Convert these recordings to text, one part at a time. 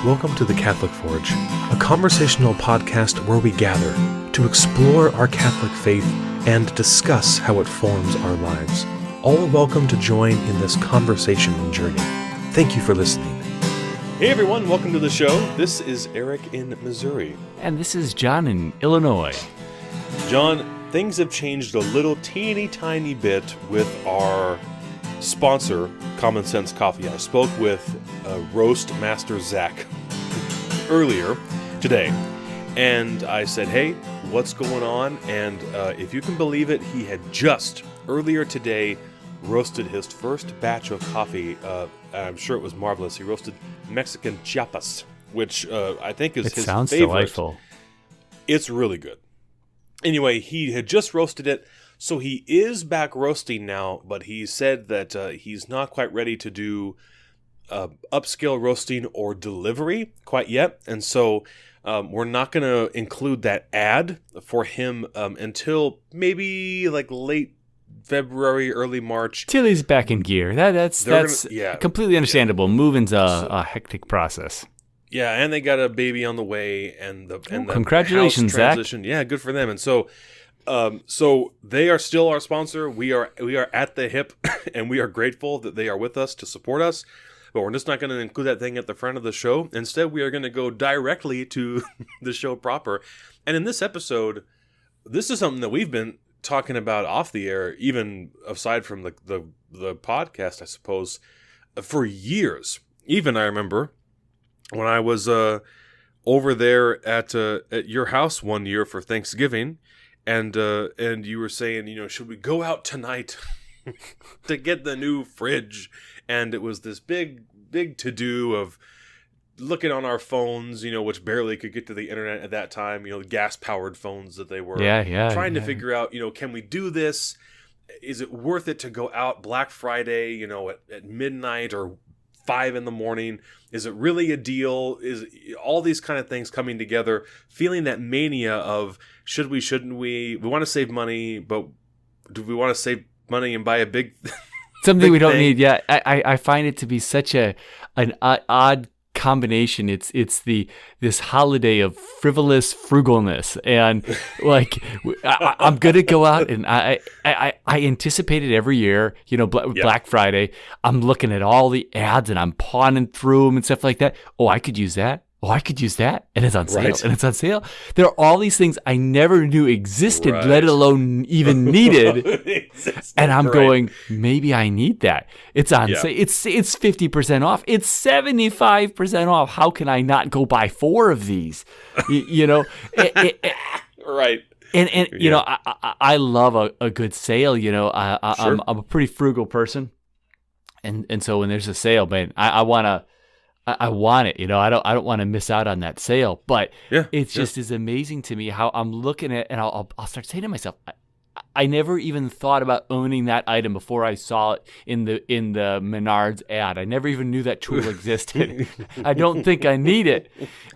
Welcome to the Catholic Forge, a conversational podcast where we gather to explore our Catholic faith and discuss how it forms our lives. All are welcome to join in this conversation and journey. Thank you for listening. Hey everyone, welcome to the show. This is Eric in Missouri. And this is John in Illinois. John, things have changed a little teeny tiny bit with our sponsor, Common Sense Coffee. I spoke with Roast Master Zach earlier today, and I said, hey, what's going on? And if you can believe it, he had just earlier today roasted his first batch of coffee. I'm sure it was marvelous. He roasted Mexican Chiapas, which I think is his favorite. It sounds delightful. It's really good. Anyway, he had just roasted it, so he is back roasting now, but he said that he's not quite ready to do upscale roasting or delivery quite yet, and so we're not going to include that ad for him until maybe like late February, early March. Till he's back in gear. That's completely understandable. Yeah. Moving's a hectic process. Yeah, and they got a baby on the way, and the congratulations, house transition. Zach. Yeah, good for them. And so, so they are still our sponsor. We are at the hip, and we are grateful that they are with us to support us. But we're just not going to include that thing at the front of the show. Instead, we are going to go directly to the show proper. And in this episode, this is something that we've been talking about off the air, even aside from the podcast, I suppose, for years. Even I remember when I was over there at your house one year for Thanksgiving, and you were saying, should we go out tonight to get the new fridge? And it was this big to-do of looking on our phones, which barely could get to the internet at that time, the gas-powered phones that they were. Trying to figure out, can we do this? Is it worth it to go out Black Friday, at midnight or 5 a.m? Is it really a deal? Is all these kind of things coming together, feeling that mania of should we, shouldn't we? We want to save money, but do we want to save money and buy a big something big we don't thing? need? Yeah, I find it to be such an odd combination. It's this holiday of frivolous frugalness, and like I'm gonna go out, and I anticipate it every year. Black Friday. I'm looking at all the ads and I'm pawning through them and stuff like that. Oh, I could use that. Oh, I could use that, and it's on sale. Right. And it's on sale. There are all these things I never knew existed, let alone even needed. And I'm going, maybe I need that. It's on sale. It's 50% off. It's 75% off. How can I not go buy 4 of these? Right. And I love a good sale. Sure. I'm a pretty frugal person, and so when there's a sale, man, I want it. I don't want to miss out on that sale. But it's just is amazing to me how I'm looking at, and I'll start saying to myself, I never even thought about owning that item before I saw it in the Menards ad. I never even knew that tool existed. I don't think I need it.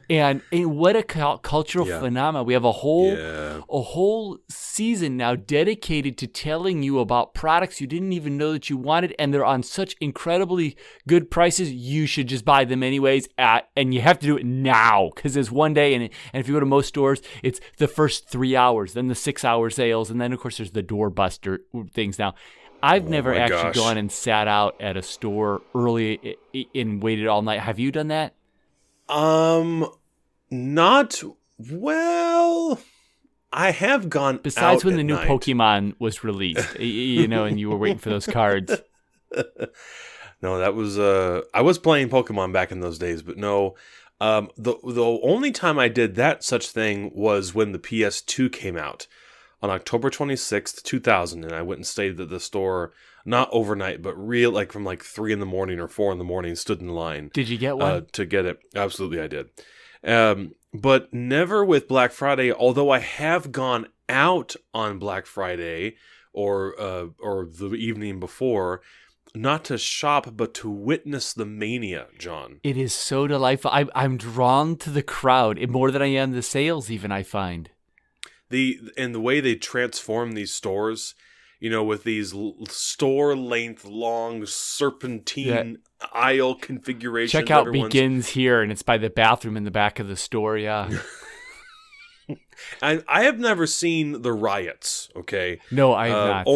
And what a cultural phenomenon. We have a whole season now dedicated to telling you about products you didn't even know that you wanted, and they're on such incredibly good prices. You should just buy them anyways, and you have to do it now, because there's one day, and if you go to most stores, it's the first 3 hours, then the 6-hour sales, and then of course there's the doorbuster things now. I've never actually gone and sat out at a store early and waited all night. Have you done that? Not well. I have gone besides out when the at new night. Pokemon was released, and you were waiting for those cards. No, that was I was playing Pokemon back in those days, but no. The only time I did that such thing was when the PS2 came out on October 26th, 2000, and I went and stayed at the store, not overnight, but from 3 a.m. or 4 a.m, stood in line. Did you get one? To get it. Absolutely, I did. But never with Black Friday, although I have gone out on Black Friday or the evening before, not to shop, but to witness the mania, John. It is so delightful. I'm drawn to the crowd more than I am the sales, even, I find. The way they transform these stores, with these store length long serpentine aisle configurations. Checkout begins here, and it's by the bathroom in the back of the store. Yeah. And I have never seen the riots. Okay. No, I have not.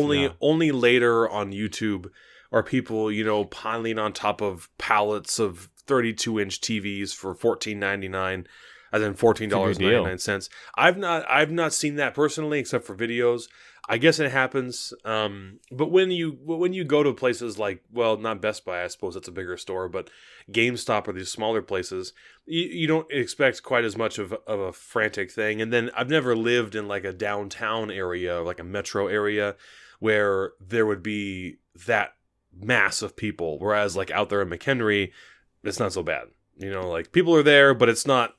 Only later on YouTube are people, piling on top of pallets of 32-inch TVs for $14.99, as in $14.99. I've not seen that personally, except for videos. I guess it happens. But when you go to places like, well, not Best Buy, I suppose that's a bigger store, but GameStop or these smaller places, you don't expect quite as much of a frantic thing. And then I've never lived in like a downtown area, like a metro area, where there would be that mass of people. Whereas like out there in McHenry, it's not so bad. Like people are there, but it's not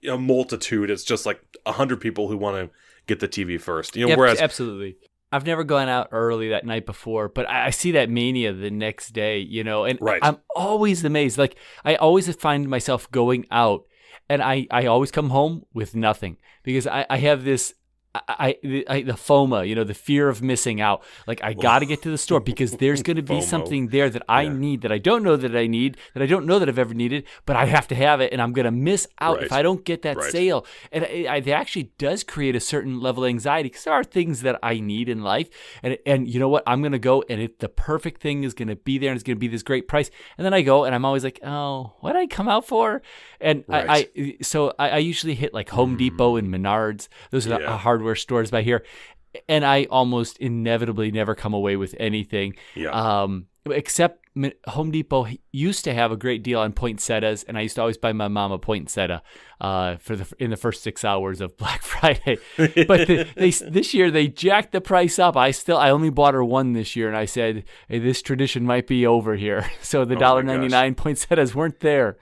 a multitude. It's just like 100 people who want to get the TV first. Whereas absolutely. I've never gone out early that night before, but I see that mania the next day, and right. I'm always amazed. Like I always find myself going out, and I always come home with nothing because I have this. The FOMO, the fear of missing out. Like I got to get to the store because there's going to be something there that I need, that I don't know that I need, that I don't know that I've ever needed, but I have to have it, and I'm going to miss out if I don't get that sale. And it actually does create a certain level of anxiety because there are things that I need in life, and you know what? I'm going to go, and the perfect thing is going to be there, and it's going to be this great price. And then I go, and I'm always like, oh, what did I come out for? And I usually hit like Home Depot and Menards. Those are the hardware stores by here, and I almost inevitably never come away with anything. Except Home Depot used to have a great deal on poinsettias, and I used to always buy my mom a poinsettia in the first 6 hours of Black Friday. But this year they jacked the price up. I only bought her one this year, and I said, hey, this tradition might be over here. So the $1.99 poinsettias weren't there.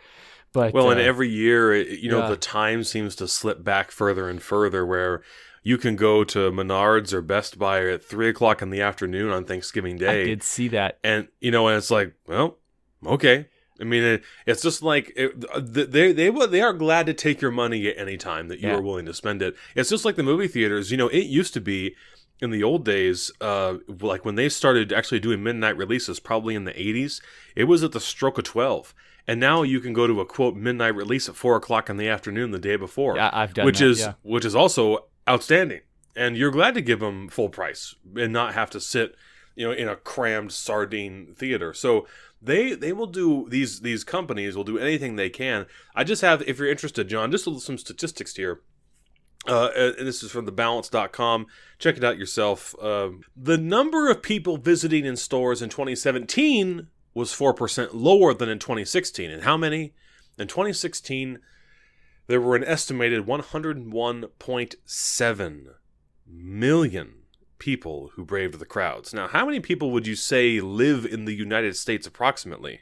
But and every year, the time seems to slip back further and further, where you can go to Menards or Best Buy at 3:00 in the afternoon on Thanksgiving Day. I did see that, and and it's like, well, okay. I mean, it's just like they are glad to take your money at any time that you are willing to spend it. It's just like the movie theaters. It used to be in the old days, like when they started actually doing midnight releases, probably in the 80s. It was at the stroke of 12. And now you can go to a quote midnight release at 4:00 in the afternoon the day before. Yeah, I've done which that, is also outstanding. And you're glad to give them full price and not have to sit, in a crammed sardine theater. So they will do these companies will do anything they can. I just have, if you're interested, John, just some statistics here. And this is from thebalance.com. Check it out yourself. The number of people visiting in stores in 2017 was 4% lower than in 2016. And how many? In 2016, there were an estimated 101.7 million people who braved the crowds. Now, how many people would you say live in the United States approximately?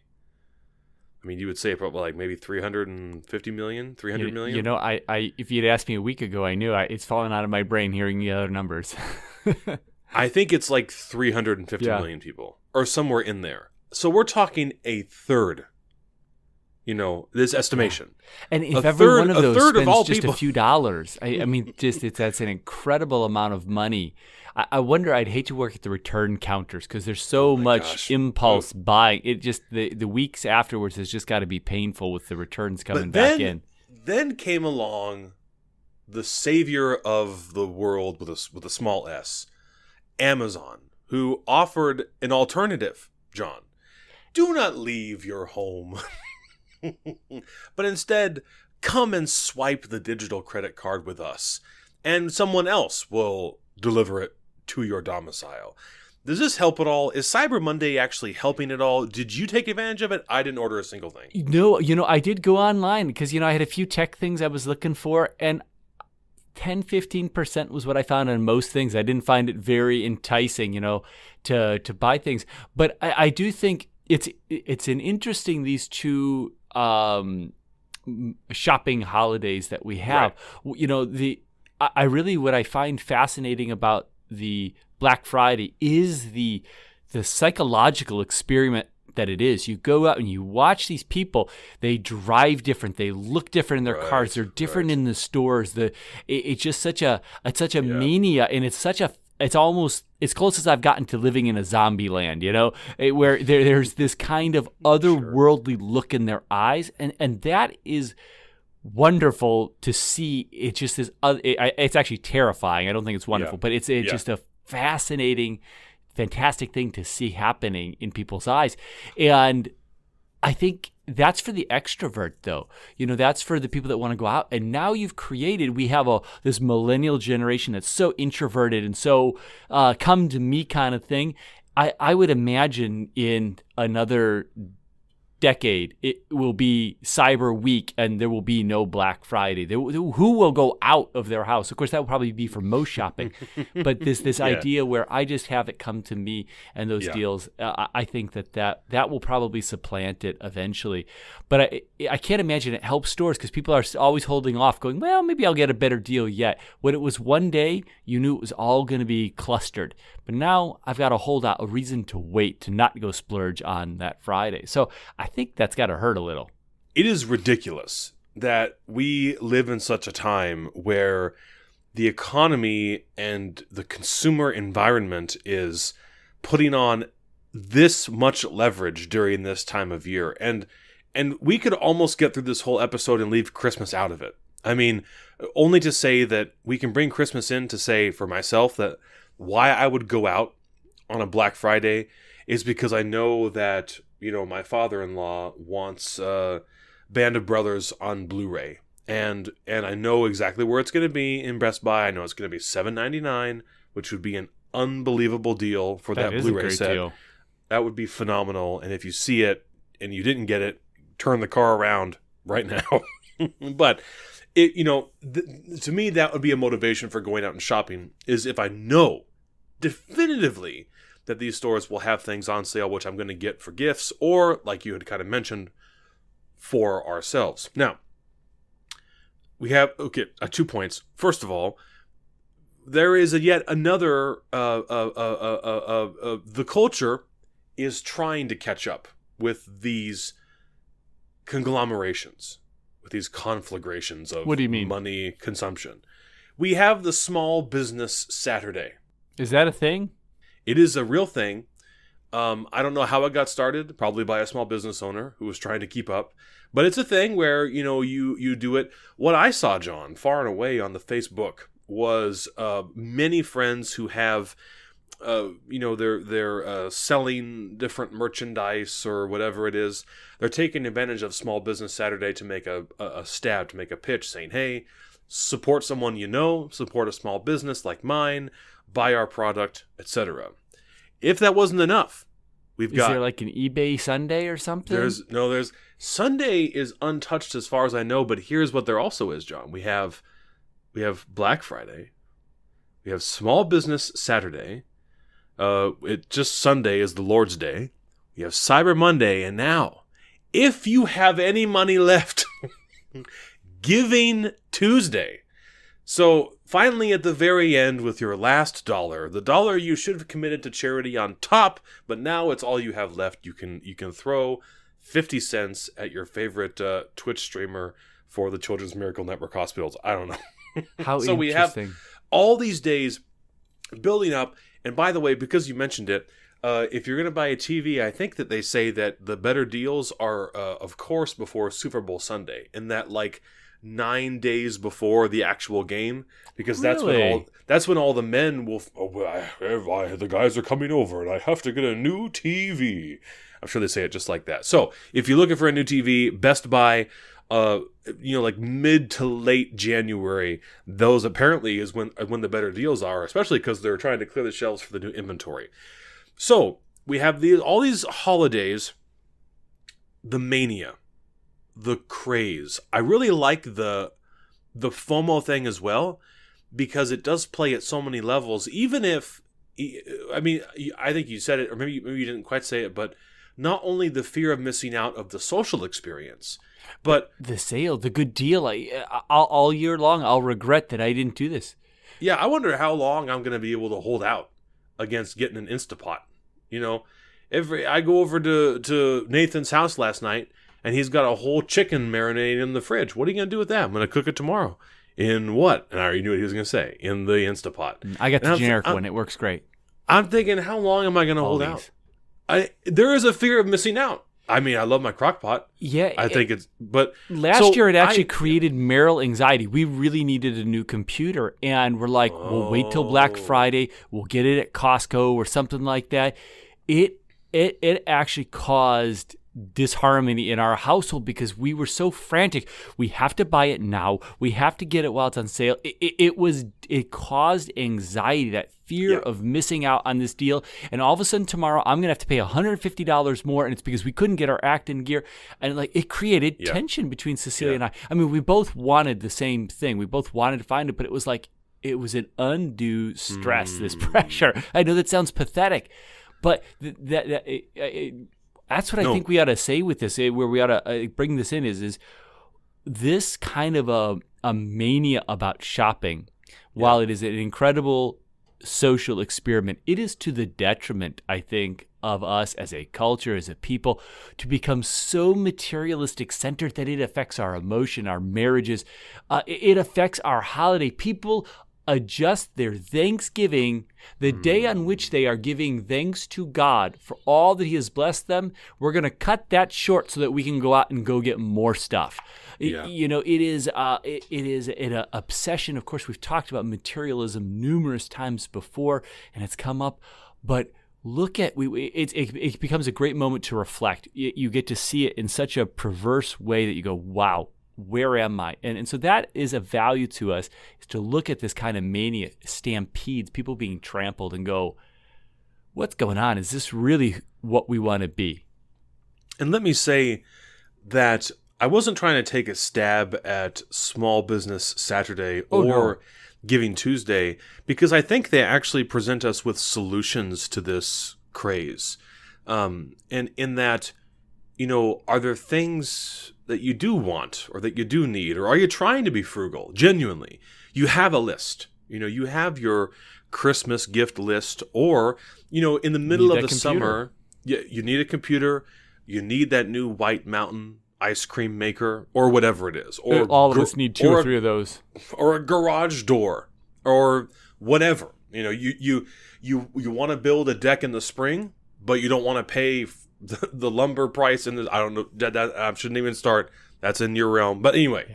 I mean, you would say probably like maybe 350 million, 300 million? I if you'd asked me a week ago, I knew it's fallen out of my brain hearing the other numbers. I think it's like 350 million people or somewhere in there. So we're talking a third, this estimation. And if every one of those spends just a few dollars, I mean, that's an incredible amount of money. I wonder, I'd hate to work at the return counters because there's so much impulse buying. It just, the weeks afterwards has just got to be painful with the returns coming back in. Then came along the savior of the world with a small s, Amazon, who offered an alternative, John. Do not leave your home, but instead come and swipe the digital credit card with us, and someone else will deliver it to your domicile. Does this help at all? Is Cyber Monday actually helping at all? Did you take advantage of it? I didn't order a single thing. No, I did go online because, I had a few tech things I was looking for, and 10-15% was what I found on most things. I didn't find it very enticing, to buy things. But I do think it's an interesting, these two shopping holidays that we have. Right. What I find fascinating about the Black Friday is the psychological experiment that it is. You go out and you watch these people. They drive different. They look different in their cars. They're different in the stores. It's just such a mania, and it's such a it's almost as close as I've gotten to living in a zombie land, where there's this kind of otherworldly look in their eyes, and that is wonderful to see. It's just this. It's actually terrifying. I don't think it's wonderful, but it's just a fascinating, fantastic thing to see happening in people's eyes, and I think that's for the extrovert, though. That's for the people that want to go out. And now we have this millennial generation that's so introverted and so come to me kind of thing. I would imagine in another decade, it will be Cyber Week and there will be no Black Friday. Who will go out of their house? Of course, that will probably be for most shopping. But this idea where I just have it come to me and those deals, I think that will probably supplant it eventually. But I can't imagine it helps stores because people are always holding off going, well, maybe I'll get a better deal yet. When it was one day, you knew it was all going to be clustered. But now I've got to hold out a reason to wait, to not go splurge on that Friday. So I think that's got to hurt a little. It is ridiculous that we live in such a time where the economy and the consumer environment is putting on this much leverage during this time of year. And we could almost get through this whole episode and leave Christmas out of it. I mean, only to say that we can bring Christmas in to say for myself that why I would go out on a Black Friday is because I know that, my father-in-law wants Band of Brothers on Blu-ray. And I know exactly where it's going to be in Best Buy. I know it's going to be $7.99, which would be an unbelievable deal for that Blu-ray set. Deal. That would be phenomenal. And if you see it and you didn't get it, turn the car around right now. But to me, that would be a motivation for going out and shopping, is if I know definitively that these stores will have things on sale, which I'm going to get for gifts, or like you had kind of mentioned, for ourselves. Now, we have 2 points. First of all, there is yet another. The culture is trying to catch up with these conglomerations, with these conflagrations of what do you mean? Money consumption. We have the Small Business Saturday. Is that a thing? It is a real thing. I don't know how it got started, probably by a small business owner who was trying to keep up. But it's a thing where, you do it. What I saw, John, far and away on the Facebook was many friends who have, they're selling different merchandise or whatever it is. They're taking advantage of Small Business Saturday to make a stab, to make a pitch saying, hey, support someone support a small business like mine, buy our product, etc. If that wasn't enough, is there like an eBay Sunday or something? There's Sunday is untouched as far as I know, but here's what there also is, John. We have Black Friday, we have Small Business Saturday. Just Sunday is the Lord's Day. We have Cyber Monday, and now, if you have any money left, Giving Tuesday. So finally at the very end with your last dollar, the dollar you should have committed to charity on top, but now it's all you have left. You can throw 50 cents at your favorite Twitch streamer for the Children's Miracle Network hospitals. I don't know. How so interesting. We have all these days building up. And by the way, because you mentioned it, if you're going to buy a TV, I think that they say that the better deals are, of course, before Super Bowl Sunday, and that 9 days before the actual game, because that's when all the men will. The guys are coming over, and I have to get a new TV. I'm sure they say it just like that. So if you're looking for a new TV, Best Buy, mid to late January, those apparently is when the better deals are, especially because they're trying to clear the shelves for the new inventory. So we have all these holidays, the mania, the craze. I really like the FOMO thing as well, because it does play at so many levels. Even if, I think you said it, or maybe you didn't quite say it, but not only the fear of missing out of the social experience, but the sale, the good deal. All year long, I'll regret that I didn't do this. Yeah, I wonder how long I'm going to be able to hold out against getting an Instapot. I go over to Nathan's house last night, and he's got a whole chicken marinated in the fridge. What are you going to do with that? I'm going to cook it tomorrow. In what? And I already knew what he was going to say. In the Instapot. I got the generic one. It works great. I'm thinking, how long am I going to hold out? There is a fear of missing out. I mean, I love my crock pot. Yeah. I think it's, but last year it actually created marital anxiety. We really needed a new computer, and we're like, we'll wait till Black Friday. We'll get it at Costco or something like that. It actually caused disharmony in our household because we were so frantic. We have to buy it now. We have to get it while it's on sale. It caused anxiety, that fear of missing out on this deal. And all of a sudden tomorrow I'm gonna have to pay $150 more, and it's because we couldn't get our act in gear. And like, it created tension between Cecilia and I. I mean, we both wanted the same thing. We both wanted to find it, but it was like, it was an undue stress, this pressure. I know that sounds pathetic, but that's what I think we ought to say with this, where we ought to bring this in is this kind of a mania about shopping, while it is an incredible social experiment, it is to the detriment, I think, of us as a culture, as a people, to become so materialistic centered that it affects our emotion, our marriages. It affects our holiday. People adjust their Thanksgiving, the day on which they are giving thanks to God for all that he has blessed them. We're going to cut that short so that we can go out and go get more stuff. It is an obsession. Of course, we've talked about materialism numerous times before, and it's come up, but look at it becomes a great moment to reflect. You get to see it in such a perverse way that you go, wow, where am I? And so that is a value to us, is to look at this kind of mania, stampedes, people being trampled, and go, what's going on? Is this really what we want to be? And let me say that I wasn't trying to take a stab at Small Business Saturday or Giving Tuesday, because I think they actually present us with solutions to this craze. And in that, are there things that you do want or that you do need, or are you trying to be frugal genuinely? You have a list. You have your Christmas gift list, or in the middle of the summer, you need a computer, you need that new White Mountain ice cream maker, or whatever it is, or all of us need two or three of those, or a garage door, or whatever. You want to build a deck in the spring, but you don't want to pay the lumber price, and I don't know, that I shouldn't even start. That's in your realm. But anyway,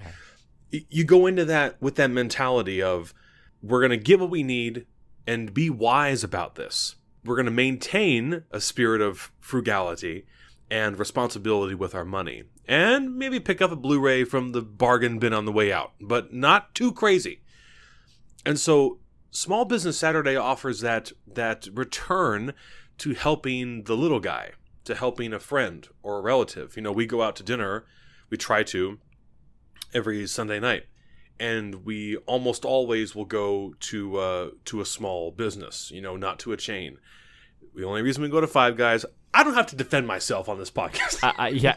you go into that with that mentality of, we're going to get what we need and be wise about this. We're going to maintain a spirit of frugality and responsibility with our money, and maybe pick up a Blu-ray from the bargain bin on the way out, but not too crazy. And so Small Business Saturday offers that return to helping the little guy, to helping a friend or a relative. We go out to dinner, we try to, every Sunday night, and we almost always will go to a small business, not to a chain. The only reason we go to Five Guys, I don't have to defend myself on this podcast.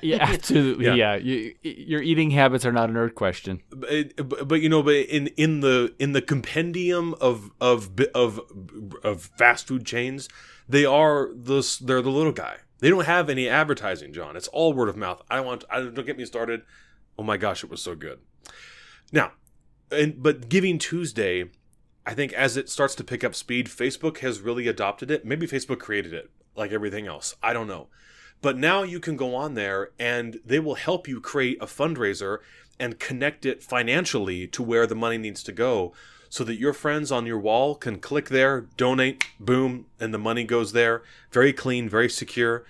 Yeah, absolutely. Yeah. Your eating habits are not a nerd question. But in the compendium of fast food chains, they're the little guy. They don't have any advertising, John. It's all word of mouth. Don't get me started. Oh my gosh, it was so good. Now, but Giving Tuesday, I think as it starts to pick up speed, Facebook has really adopted it. Maybe Facebook created it, like everything else. I don't know. But now you can go on there and they will help you create a fundraiser and connect it financially to where the money needs to go, so that your friends on your wall can click there, donate, boom, and the money goes there. Very clean, very secure.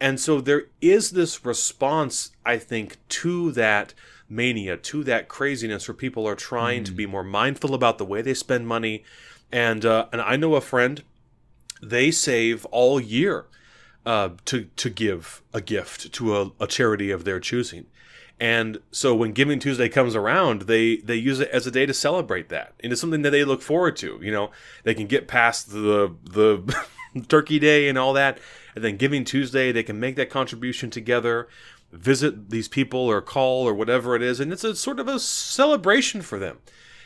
And so there is this response, I think, to that mania, to that craziness, where people are trying to be more mindful about the way they spend money. And I know a friend, they save all year to give a gift to a charity of their choosing. And so when Giving Tuesday comes around, they use it as a day to celebrate that. And it's something that they look forward to. They can get past the Turkey Day and all that, and then Giving Tuesday, they can make that contribution together, visit these people or call or whatever it is, and it's a sort of a celebration for them.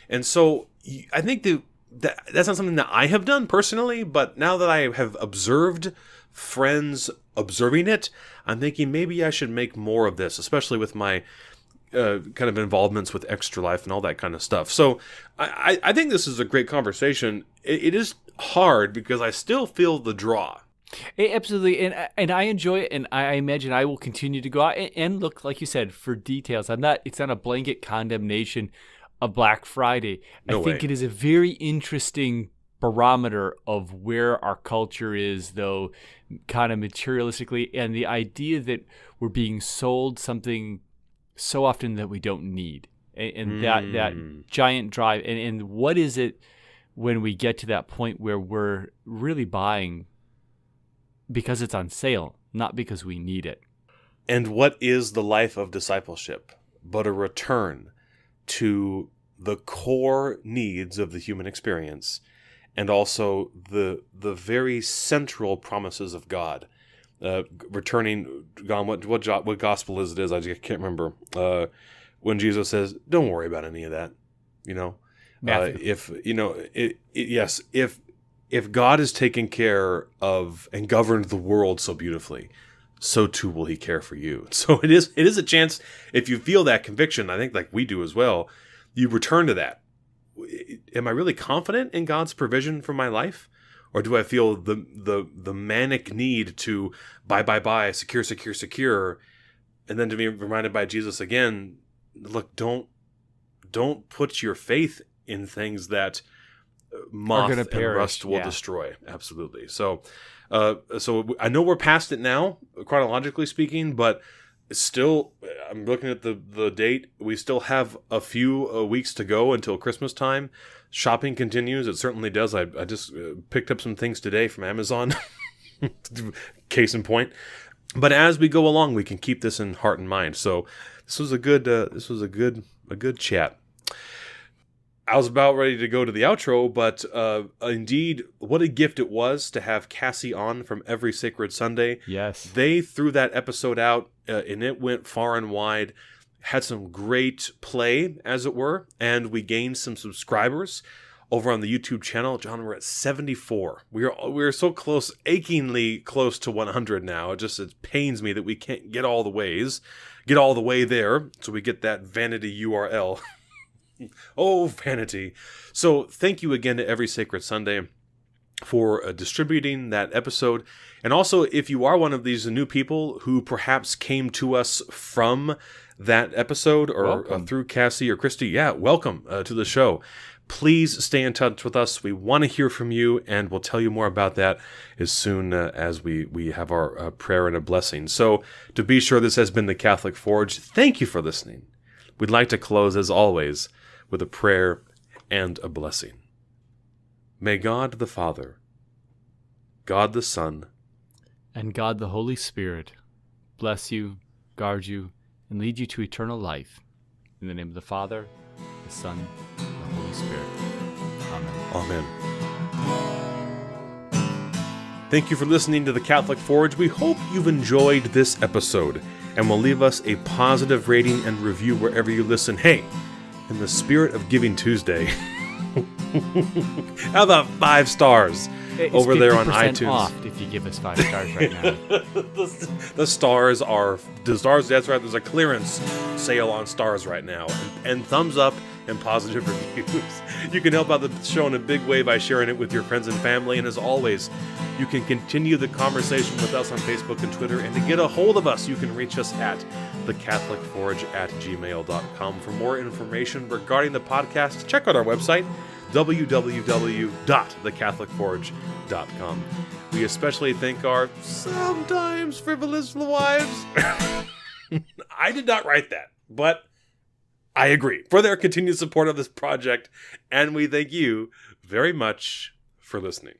And so I think that's not something that I have done personally, but now that I have observed friends observing it, I'm thinking maybe I should make more of this, especially with my kind of involvements with Extra Life and all that kind of stuff. So I think this is a great conversation. It is hard because I still feel the draw. Absolutely, and I enjoy it, and I imagine I will continue to go out and look, like you said, for details. It's not a blanket condemnation of Black Friday. No I think way. it is a very interesting barometer of where our culture is, though, kind of materialistically, and the idea that we're being sold something so often that we don't need, and that giant drive, and what is it when we get to that point where we're really buying because it's on sale, not because we need it. And what is the life of discipleship but a return to the core needs of the human experience, and also the very central promises of God? Returning, God, what gospel is it? I just can't remember. When Jesus says, "Don't worry about any of that," if God has taken care of and governed the world so beautifully, so too will He care for you. So it is a chance. If you feel that conviction, I think like we do as well, you return to that. Am I really confident in God's provision for my life? Or do I feel the manic need to buy, secure, and then to be reminded by Jesus again, look, don't put your faith in things that moth and rust will destroy. Absolutely. So I know we're past it now, chronologically speaking, but still, I'm looking at the date. We still have a few weeks to go until Christmas time. Shopping continues. It certainly does. I just picked up some things today from Amazon. Case in point. But as we go along, we can keep this in heart and mind. So this was a good chat. I was about ready to go to the outro, but indeed, what a gift it was to have Cassie on from Every Sacred Sunday. Yes. They threw that episode out, and it went far and wide, had some great play, as it were, and we gained some subscribers over on the YouTube channel. John, we're at 74. We're so close, achingly close to 100 now. It pains me that we can't get all the way there, so we get that vanity URL. Oh, vanity. So thank you again to Every Sacred Sunday for distributing that episode. And also, if you are one of these new people who perhaps came to us from that episode or through Cassie or Christy, welcome to the show. Please stay in touch with us. We want to hear from you, and we'll tell you more about that as soon as we have our prayer and a blessing. So to be sure, this has been the Catholic Forge. Thank you for listening. We'd like to close, as always, with a prayer and a blessing. May God the Father, God the Son, and God the Holy Spirit bless you, guard you, and lead you to eternal life. In the name of the Father, the Son, and the Holy Spirit. Amen. Amen. Thank you for listening to the Catholic Forge. We hope you've enjoyed this episode and will leave us a positive rating and review wherever you listen. Hey, in the spirit of Giving Tuesday, how about 5 stars over there on iTunes? Off if you give us 5 stars right now. the stars, that's right, there's a clearance sale on stars right now. And thumbs up and positive reviews. You can help out the show in a big way by sharing it with your friends and family. And as always, you can continue the conversation with us on Facebook and Twitter. And to get a hold of us, you can reach us at thecatholicforge@gmail.com. For more information regarding the podcast, check out our website, www.thecatholicforge.com. We especially thank our sometimes frivolous wives. I did not write that, but I agree, for their continued support of this project. And we thank you very much for listening.